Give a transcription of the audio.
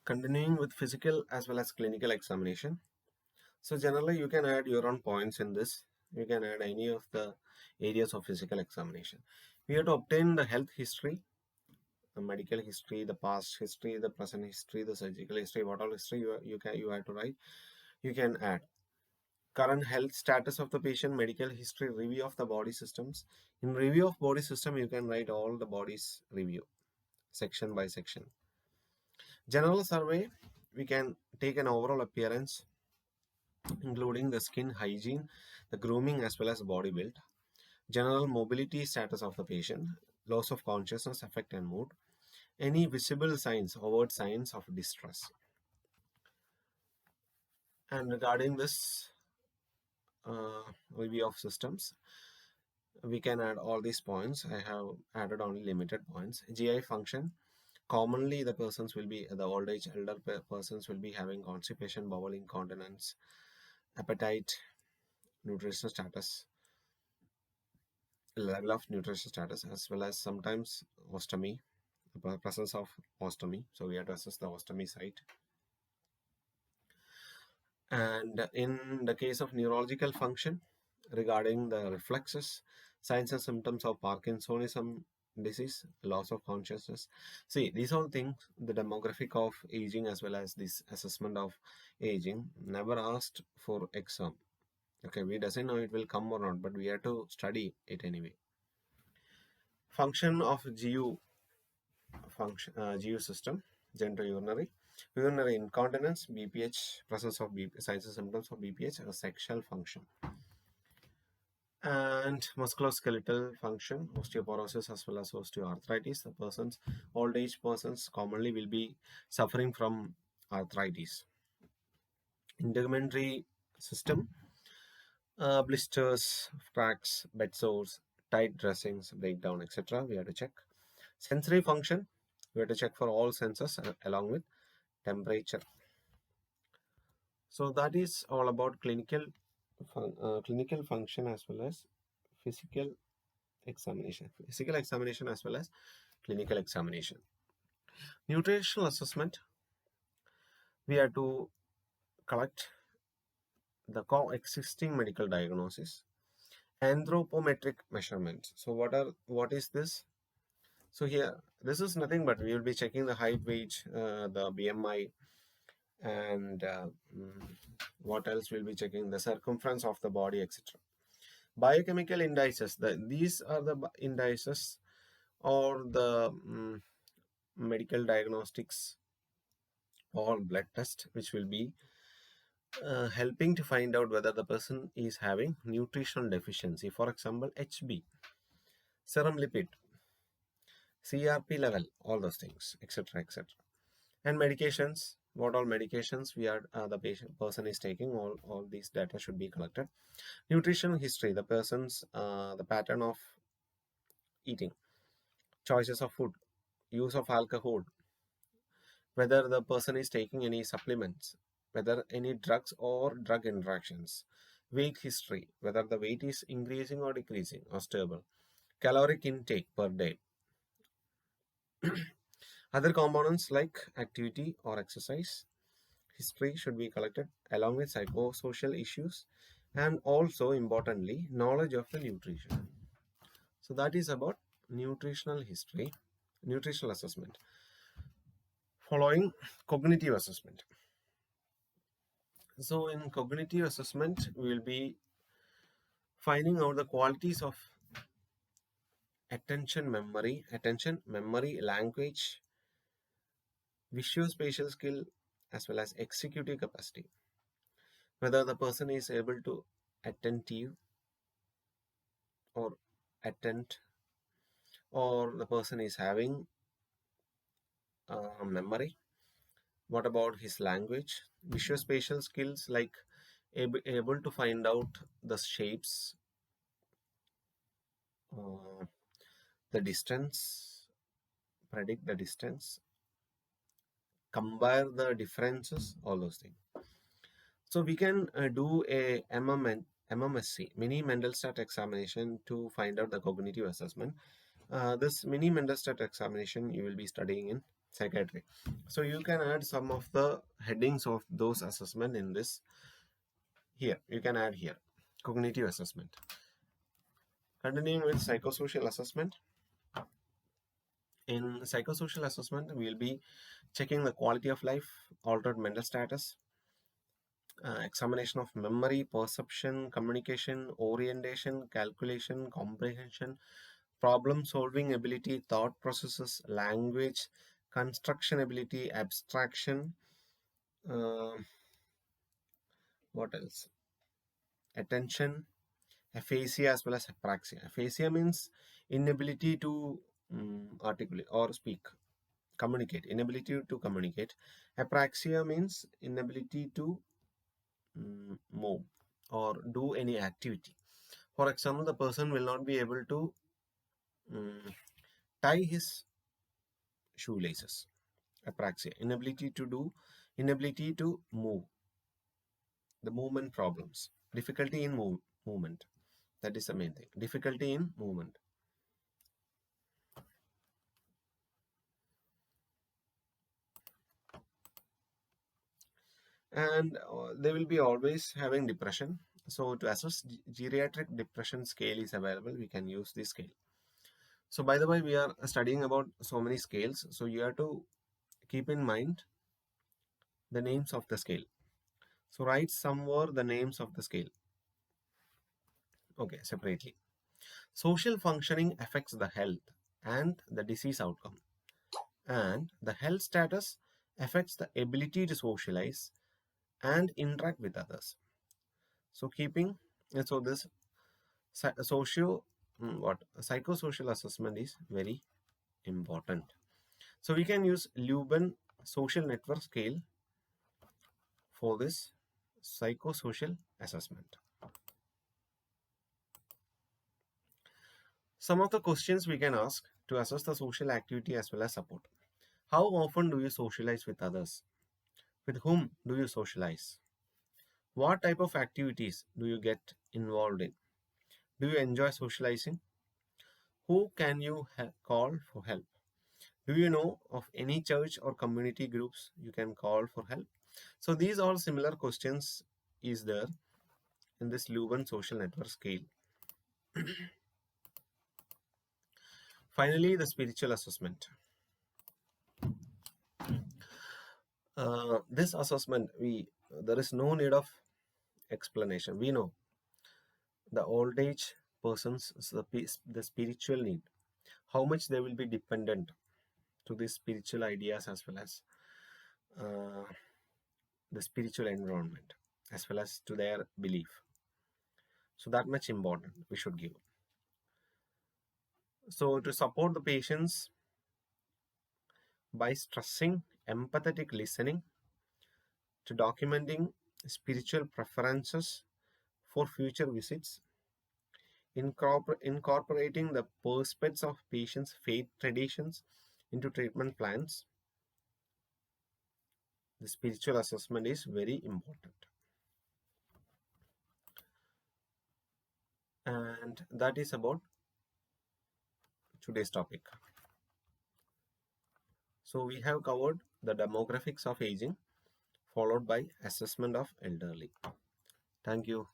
Continuing with physical as well as clinical examination. So generally you can add your own points in this. You can add any of the areas of physical examination. We have to obtain the health history, the medical history, the past history, the present history, the surgical history, what all history you have to write. You can add current health status of the patient, medical history, review of the body systems. In review of body system, you can write all the body's review, section by section. General survey, we can take an overall appearance, including the skin hygiene, the grooming as well as body build, general mobility status of the patient, loss of consciousness, affect and mood, any visible signs, overt signs of distress. And regarding this review of systems, we can add all these points. I have added only limited points. GI function, commonly the persons will be, the old age elder persons will be having constipation, bowel incontinence, appetite, nutritional status, level of nutritional status, as well as sometimes ostomy, the presence of ostomy. So we have to assess the ostomy site. And in the case of neurological function, regarding the reflexes, signs and symptoms of parkinsonism disease, loss of consciousness. See, these all things, the demographic of aging as well as this assessment of aging, never asked for exam. Okay, we doesn't know it will come or not, but we have to study it anyway. Function of GU function, GU system, urinary incontinence, BPH, presence of signs and symptoms of BPH, or sexual function. And musculoskeletal function, osteoporosis as well as osteoarthritis. The persons, old age persons commonly will be suffering from arthritis. Integumentary system, blisters, cracks, bed sores, tight dressings, breakdown, etc. We have to check. Sensory function, we have to check for all senses along with temperature. So that is all about clinical function as well as physical examination. Physical examination as well as clinical examination. Nutritional assessment, we have to collect the coexisting medical diagnosis. Anthropometric measurements. So what is this? So here, this is nothing but we will be checking the height, weight, the BMI, and what else we'll be checking, the circumference of the body, etc. Biochemical indices, these are the indices or the medical diagnostics or blood test which will be helping to find out whether the person is having nutritional deficiency. For example, HB, serum lipid, CRP level, all those things, etc., etc. And medications, what all medications we are the person is taking, all these data should be collected. Nutritional history, the person's the pattern of eating, choices of food, use of alcohol, whether the person is taking any supplements, whether any drugs or drug interactions, weight history, whether the weight is increasing or decreasing or stable, caloric intake per day. Other components like activity or exercise history should be collected along with psychosocial issues, and also importantly knowledge of the nutrition. So that is about nutritional history, nutritional assessment. Following, cognitive assessment. So in cognitive assessment, we will be finding out the qualities of attention, memory, language, visuospatial skill, as well as executive capacity. Whether the person is able to attentive or attend, or the person is having memory. What about his language? Visuospatial skills, like able to find out the shapes, the distance, predict the distance, compare the differences, all those things. So we can do a MMSC, mini mental stat examination, to find out the cognitive assessment. This mini mental stat examination you will be studying in psychiatry. So you can add some of the headings of those assessment in this here. You can add here cognitive assessment. Continuing with psychosocial assessment. In psychosocial assessment, we will be checking the quality of life, altered mental status, examination of memory, perception, communication, orientation, calculation, comprehension, problem solving ability, thought processes, language, construction ability, abstraction, uh, what else? Attention, aphasia as well as apraxia. Aphasia means inability to articulate or speak, communicate, inability to communicate. Apraxia means inability to move or do any activity. For example, the person will not be able to tie his shoelaces. Apraxia, inability to move, the movement problems, difficulty in movement. That is the main thing, difficulty in movement. And they will be always having depression. So to assess geriatric depression scale is available, we can use this scale. So by the way, we are studying about so many scales, so you have to keep in mind the names of the scale. So write somewhere the names of the scale, okay, separately. Social functioning affects the health and the disease outcome, and the health status affects the ability to socialize and interact with others. So this socio what psychosocial assessment is very important. So we can use Lubben social network scale for this psychosocial assessment. Some of the questions we can ask to assess the social activity as well as support. How often do you socialize with others? With whom do you socialize? What type of activities do you get involved in? Do you enjoy socializing? Who can you call for help? Do you know of any church or community groups you can call for help? So these all similar questions is there in this Lubben social network scale. Finally, the spiritual assessment. This assessment, there is no need of explanation. We know the old age persons, the spiritual need, how much they will be dependent to these spiritual ideas as well as uh, the spiritual environment as well as to their belief. So that much important we should give. So to support the patients by stressing empathetic listening, to documenting spiritual preferences for future visits, incorporating the perspectives of patients' faith traditions into treatment plans, the spiritual assessment is very important. And that is about today's topic. So we have covered the demographics of aging, followed by assessment of elderly. Thank you.